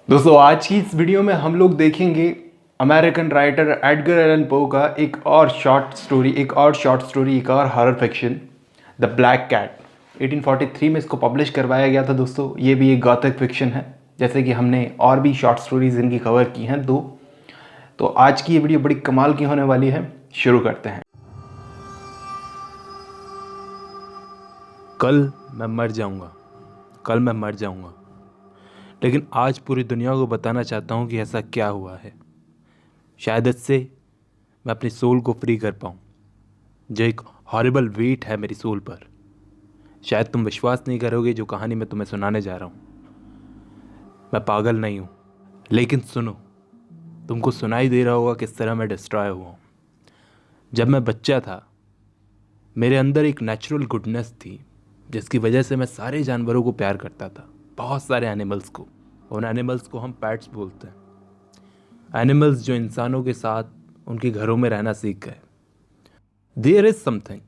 दोस्तों आज की इस वीडियो में हम लोग देखेंगे American writer Edgar Allan Poe का एक और शॉर्ट स्टोरी, एक और horror fiction, the black cat. 1843 में इसको पब्लिश करवाया गया था। दोस्तों ये भी एक गॉथिक फिक्शन है, जैसे कि हमने और भी शॉर्ट स्टोरीज इनकी कवर की हैं दो। तो आज की ये वीडियो बड़ी कमाल की होने वाली है। शुरू करते हैं। कल मैं मर जाऊंगा, लेकिन आज पूरी दुनिया को बताना चाहता हूँ कि ऐसा क्या हुआ है। शायद इससे मैं अपनी सोल को फ्री कर पाऊँ, जो एक हॉरिबल वेट है मेरी सोल पर। शायद तुम विश्वास नहीं करोगे जो कहानी मैं तुम्हें सुनाने जा रहा हूँ। मैं पागल नहीं हूँ, लेकिन सुनो, तुमको सुनाई दे रहा होगा किस तरह मैं डिस्ट्रॉय हुआ हूँ। जब मैं बच्चा था, मेरे अंदर एक नेचुरल गुडनेस थी, जिसकी वजह से मैं सारे जानवरों को प्यार करता था, बहुत सारे एनिमल्स को। उन एनिमल्स को हम पैट्स बोलते हैं। एनिमल्स जो इंसानों के साथ उनके घरों में रहना सीख गए। देयर इज समथिंग,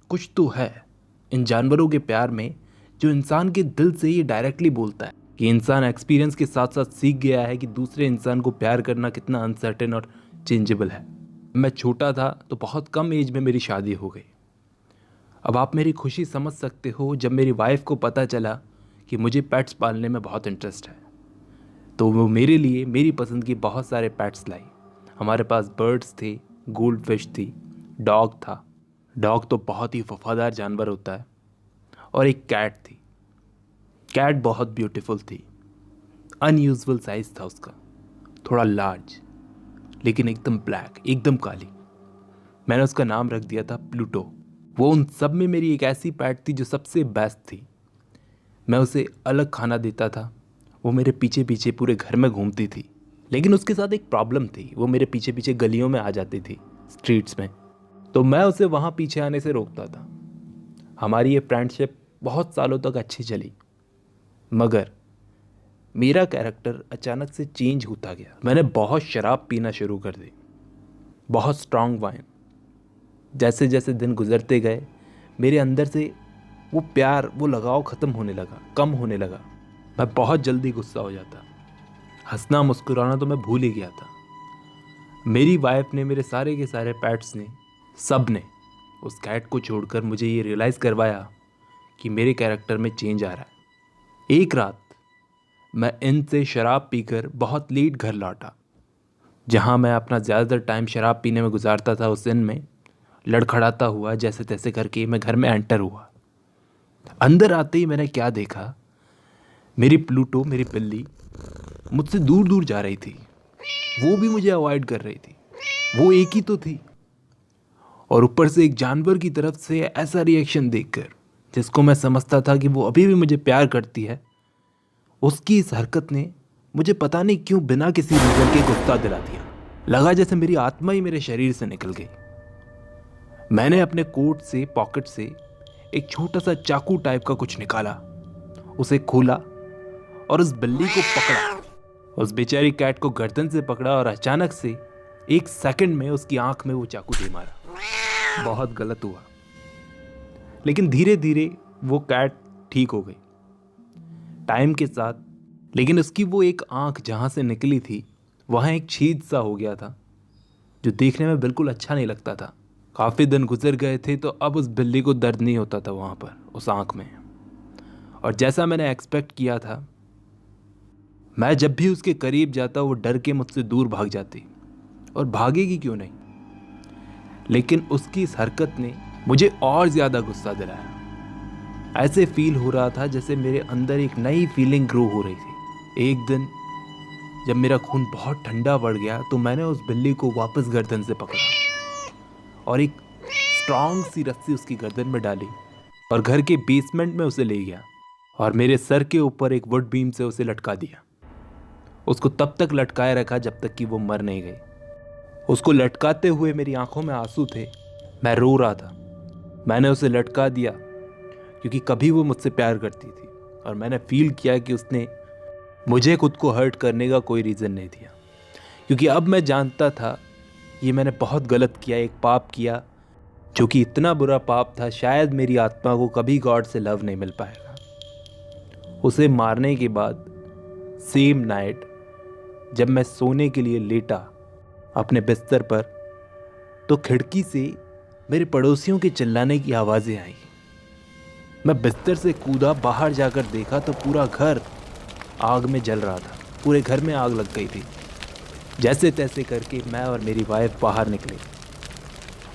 कुछ तो है इन जानवरों के प्यार में, जो इंसान के दिल से ये डायरेक्टली बोलता है कि इंसान एक्सपीरियंस के साथ साथ सीख गया है कि दूसरे इंसान को प्यार करना कितना अनसर्टेन और चेंजेबल है। मैं छोटा था तो बहुत कम एज में मेरी शादी हो गई। अब आप मेरी खुशी समझ सकते हो जब मेरी वाइफ को पता चला कि मुझे पेट्स पालने में बहुत इंटरेस्ट है, तो वो मेरे लिए मेरी पसंद की बहुत सारे पेट्स लाई। हमारे पास बर्ड्स थे, गोल्ड फिश थी, डॉग था। डॉग तो बहुत ही वफादार जानवर होता है। और एक कैट थी। कैट बहुत ब्यूटीफुल थी। अनयूजुअल साइज था उसका, थोड़ा लार्ज, लेकिन एकदम ब्लैक, एकदम काली। मैंने उसका नाम रख दिया था प्लूटो। वो उन सब में मेरी एक ऐसी पैट थी जो सबसे बेस्ट थी। मैं उसे अलग खाना देता था, वो मेरे पीछे पीछे पूरे घर में घूमती थी। लेकिन उसके साथ एक प्रॉब्लम थी, वो मेरे पीछे पीछे गलियों में आ जाती थी, स्ट्रीट्स में। तो मैं उसे वहाँ पीछे आने से रोकता था। हमारी ये फ्रेंडशिप बहुत सालों तक अच्छी चली, मगर मेरा कैरेक्टर अचानक से चेंज होता गया। मैंने बहुत शराब पीना शुरू कर दी, बहुत स्ट्रॉन्ग वाइन। जैसे जैसे दिन गुजरते गए, मेरे अंदर से वो प्यार, वो लगाव ख़त्म होने लगा, कम होने लगा। मैं बहुत जल्दी गुस्सा हो जाता, हंसना मुस्कुराना तो मैं भूल ही गया था। मेरी वाइफ ने, मेरे सारे के सारे पेट्स ने, सब ने उस कैट को छोड़कर मुझे ये रियलाइज़ करवाया कि मेरे कैरेक्टर में चेंज आ रहा है। एक रात मैं इनसे शराब पीकर बहुत लेट घर लौटा। जहाँ मैं अपना ज़्यादातर टाइम शराब पीने में गुजारता था, उस इन में लड़खड़ाता हुआ जैसे तैसे करके मैं घर में एंटर हुआ। अंदर आते ही मैंने क्या देखा, मेरी प्लूटो, मेरी बिल्ली मुझसे दूर दूर जा रही थी। वो भी मुझे अवॉइड कर रही थी। वो एक ही तो थी, और ऊपर से एक जानवर की तरफ से ऐसा रिएक्शन देखकर, जिसको मैं समझता था कि वो अभी भी मुझे प्यार करती है, उसकी इस हरकत ने मुझे पता नहीं क्यों बिना किसी रीजन के गुस्सा दिला दिया। लगा जैसे मेरी आत्मा ही मेरे शरीर से निकल गई। मैंने अपने कोट से, पॉकेट से एक छोटा सा चाकू टाइप का कुछ निकाला, उसे खोला और उस बिल्ली को पकड़ा। उस बेचारी कैट को गर्दन से पकड़ा और अचानक से एक सेकंड में उसकी आंख में वो चाकू दे मारा। बहुत गलत हुआ, लेकिन धीरे धीरे वो कैट ठीक हो गई टाइम के साथ। लेकिन उसकी वो एक आंख जहाँ से निकली थी, वहाँ एक छेद सा हो गया था, जो देखने में बिल्कुल अच्छा नहीं लगता था। काफ़ी दिन गुजर गए थे, तो अब उस बिल्ली को दर्द नहीं होता था वहाँ पर, उस आंख में। और जैसा मैंने एक्सपेक्ट किया था, मैं जब भी उसके करीब जाता वो डर के मुझसे दूर भाग जाती, और भागेगी क्यों नहीं। लेकिन उसकी इस हरकत ने मुझे और ज़्यादा गुस्सा दिलाया। ऐसे फील हो रहा था जैसे मेरे अंदर एक नई फीलिंग ग्रो हो रही थी। एक दिन जब मेरा खून बहुत ठंडा पड़ गया, तो मैंने उस बिल्ली को वापस गर्दन से पकड़ा और एक स्ट्रॉन्ग सी रस्सी उसकी गर्दन में डाली और घर के बेसमेंट में उसे ले गया और मेरे सर के ऊपर एक वुड बीम से उसे लटका दिया। उसको तब तक लटकाए रखा जब तक कि वो मर नहीं गई। उसको लटकाते हुए मेरी आंखों में आंसू थे, मैं रो रहा था। मैंने उसे लटका दिया क्योंकि कभी वो मुझसे प्यार करती थी, और मैंने फील किया कि उसने मुझे खुद को हर्ट करने का कोई रीज़न नहीं दिया। क्योंकि अब मैं जानता था ये मैंने बहुत गलत किया, एक पाप किया, जो कि इतना बुरा पाप था, शायद मेरी आत्मा को कभी गॉड से लव नहीं मिल पाएगा। उसे मारने के बाद सेम नाइट जब मैं सोने के लिए लेटा अपने बिस्तर पर, तो खिड़की से मेरे पड़ोसियों के चिल्लाने की आवाज़ें आई। मैं बिस्तर से कूदा, बाहर जाकर देखा तो पूरा घर आग में जल रहा था। पूरे घर में आग लग गई थी। जैसे तैसे करके मैं और मेरी वाइफ बाहर निकले,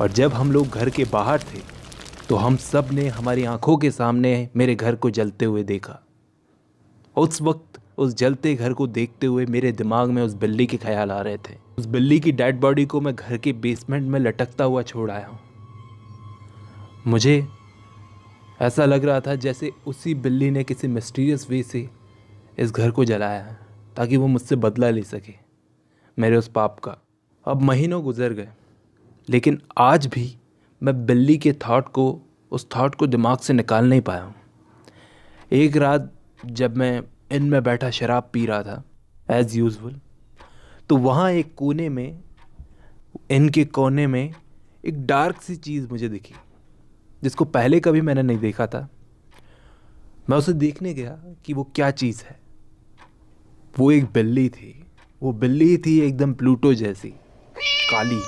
और जब हम लोग घर के बाहर थे तो हम सब ने हमारी आंखों के सामने मेरे घर को जलते हुए देखा। उस वक्त उस जलते घर को देखते हुए मेरे दिमाग में उस बिल्ली के ख्याल आ रहे थे। उस बिल्ली की डेड बॉडी को मैं घर के बेसमेंट में लटकता हुआ छोड़ आया हूँ। मुझे ऐसा लग रहा था जैसे उसी बिल्ली ने किसी मिस्टीरियस वे से इस घर को जलाया है, ताकि वो मुझसे बदला ले सके मेरे उस पाप का। अब महीनों गुजर गए, लेकिन आज भी मैं बिल्ली के उस थॉट को दिमाग से निकाल नहीं पाया हूँ। एक रात जब मैं इन में बैठा शराब पी रहा था एज़ यूजुअल, तो वहाँ एक कोने में, इनके कोने में एक डार्क सी चीज़ मुझे दिखी, जिसको पहले कभी मैंने नहीं देखा था। मैं उसे देखने गया कि वो क्या चीज़ है। वो एक बिल्ली थी। वो बिल्ली थी एकदम प्लूटो जैसी, काली,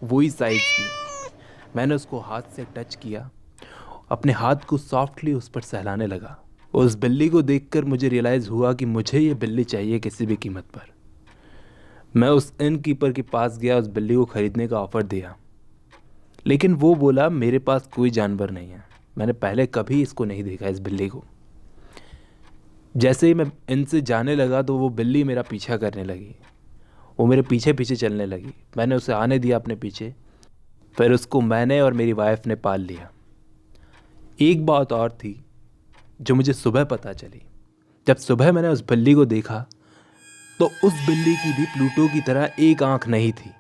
वही साइज की। मैंने उसको हाथ से टच किया, अपने हाथ को सॉफ्टली उस पर सहलाने लगा। उस बिल्ली को देखकर मुझे रियलाइज़ हुआ कि मुझे ये बिल्ली चाहिए किसी भी कीमत पर। मैं उस इन कीपर के पास गया, उस बिल्ली को ख़रीदने का ऑफ़र दिया, लेकिन वो बोला मेरे पास कोई जानवर नहीं है, मैंने पहले कभी इसको नहीं देखा, इस बिल्ली को। जैसे ही मैं इनसे जाने लगा तो वो बिल्ली मेरा पीछा करने लगी। वो मेरे पीछे पीछे चलने लगी। मैंने उसे आने दिया अपने पीछे, फिर उसको मैंने और मेरी वाइफ ने पाल लिया। एक बात और थी जो मुझे सुबह पता चली। जब सुबह मैंने उस बिल्ली को देखा तो उस बिल्ली की भी प्लूटो की तरह एक आंख नहीं थी।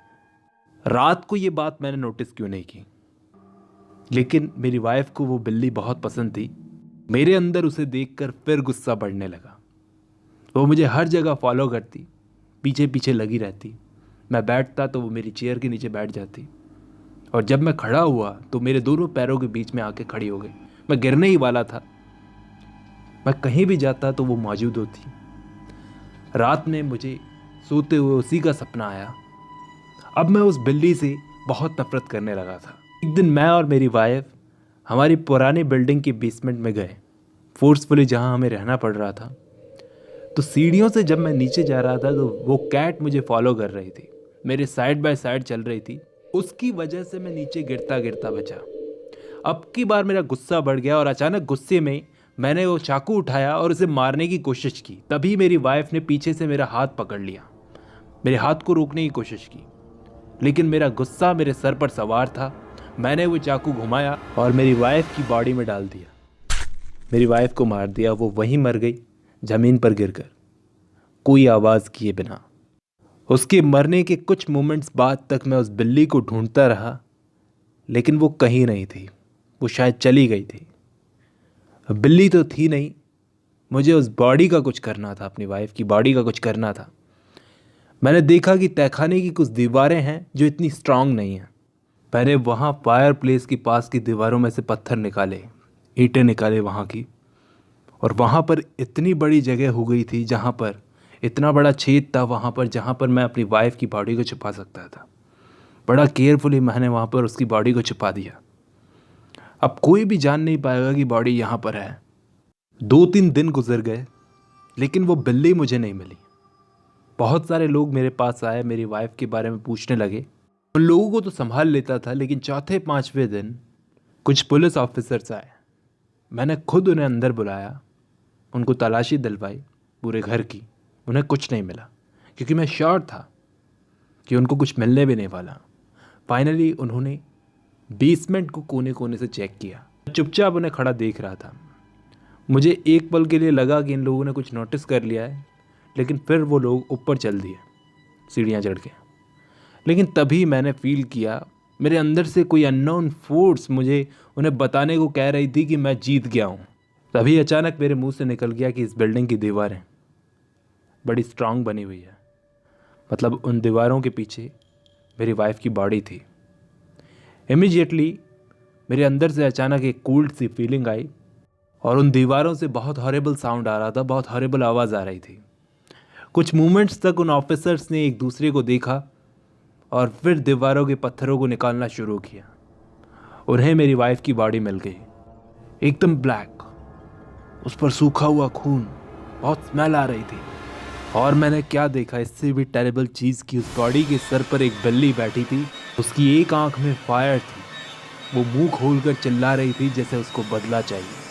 रात को ये बात मैंने नोटिस क्यों नहीं की, लेकिन मेरी वाइफ को वो बिल्ली बहुत पसंद थी। मेरे अंदर उसे देखकर फिर गुस्सा बढ़ने लगा। वो मुझे हर जगह फॉलो करती, पीछे पीछे लगी रहती। मैं बैठता तो वो मेरी चेयर के नीचे बैठ जाती, और जब मैं खड़ा हुआ तो मेरे दोनों पैरों के बीच में आके खड़ी हो गई। मैं गिरने ही वाला था। मैं कहीं भी जाता तो वो मौजूद होती। रात में मुझे सोते हुए उसी का सपना आया। अब मैं उस बिल्ली से बहुत नफरत करने लगा था। एक दिन मैं और मेरी वाइफ हमारी पुरानी बिल्डिंग के बेसमेंट में गए, फोर्सफुली, जहाँ हमें रहना पड़ रहा था। तो सीढ़ियों से जब मैं नीचे जा रहा था तो वो कैट मुझे फॉलो कर रही थी, मेरे साइड बाय साइड चल रही थी। उसकी वजह से मैं नीचे गिरता गिरता बचा। अब की बार मेरा गुस्सा बढ़ गया और अचानक गुस्से में मैंने वो चाकू उठाया और उसे मारने की कोशिश की। तभी मेरी वाइफ ने पीछे से मेरा हाथ पकड़ लिया, मेरे हाथ को रोकने की कोशिश की, लेकिन मेरा गुस्सा मेरे सर पर सवार था। मैंने वो चाकू घुमाया और मेरी वाइफ की बॉडी में डाल दिया। मेरी वाइफ को मार दिया। वो वहीं मर गई, ज़मीन पर गिरकर, कोई आवाज़ किए बिना। उसके मरने के कुछ मोमेंट्स बाद तक मैं उस बिल्ली को ढूंढता रहा, लेकिन वो कहीं नहीं थी। वो शायद चली गई थी। बिल्ली तो थी नहीं, मुझे उस बॉडी का कुछ करना था, अपनी वाइफ की बॉडी का कुछ करना था। मैंने देखा कि तहखाने की कुछ दीवारें हैं जो इतनी स्ट्रांग नहीं हैं। मैंने वहाँ फायर प्लेस के पास की दीवारों में से पत्थर निकाले, ईंटें निकाले वहाँ की, और वहाँ पर इतनी बड़ी जगह हो गई थी, जहाँ पर इतना बड़ा छेद था वहाँ पर, जहाँ पर मैं अपनी वाइफ की बॉडी को छुपा सकता था। बड़ा केयरफुली मैंने वहाँ पर उसकी बॉडी को छुपा दिया। अब कोई भी जान नहीं पाएगा कि बॉडी यहाँ पर है। 2-3 दिन गुजर गए, लेकिन वो बिल्ली मुझे नहीं मिली। बहुत सारे लोग मेरे पास आए, मेरी वाइफ के बारे में पूछने लगे। उन लोगों को तो संभाल लेता था, लेकिन 4-5वें दिन कुछ पुलिस ऑफिसर्स आए। मैंने खुद उन्हें अंदर बुलाया, उनको तलाशी दिलवाई पूरे घर की। उन्हें कुछ नहीं मिला, क्योंकि मैं श्योर था कि उनको कुछ मिलने भी नहीं वाला। फाइनली उन्होंने बेसमेंट को कोने कोने से चेक किया। चुपचाप उन्हें खड़ा देख रहा था। मुझे एक पल के लिए लगा कि इन लोगों ने कुछ नोटिस कर लिया है, लेकिन फिर वो लोग ऊपर चल दिए सीढ़ियाँ चढ़ के। लेकिन तभी मैंने फील किया, मेरे अंदर से कोई अननोन फोर्स मुझे उन्हें बताने को कह रही थी कि मैं जीत गया हूँ। तभी अचानक मेरे मुंह से निकल गया कि इस बिल्डिंग की दीवारें बड़ी स्ट्रांग बनी हुई है। मतलब उन दीवारों के पीछे मेरी वाइफ की बॉडी थी। इमीडिएटली मेरे अंदर से अचानक एक कोल्ड सी फीलिंग आई, और उन दीवारों से बहुत हॉरिबल साउंड आ रहा था, बहुत हॉरिबल आवाज़ आ रही थी। कुछ मोमेंट्स तक उन ऑफिसर्स ने एक दूसरे को देखा और फिर दीवारों के पत्थरों को निकालना शुरू किया। उन्हें मेरी वाइफ की बॉडी मिल गई, एकदम ब्लैक, उस पर सूखा हुआ खून, बहुत स्मेल आ रही थी। और मैंने क्या देखा इससे भी टेरिबल चीज़ की, उस बॉडी के सर पर एक बिल्ली बैठी थी, उसकी एक आंख में फायर थी, वो मुंह खोलकर चिल्ला रही थी जैसे उसको बदला चाहिए।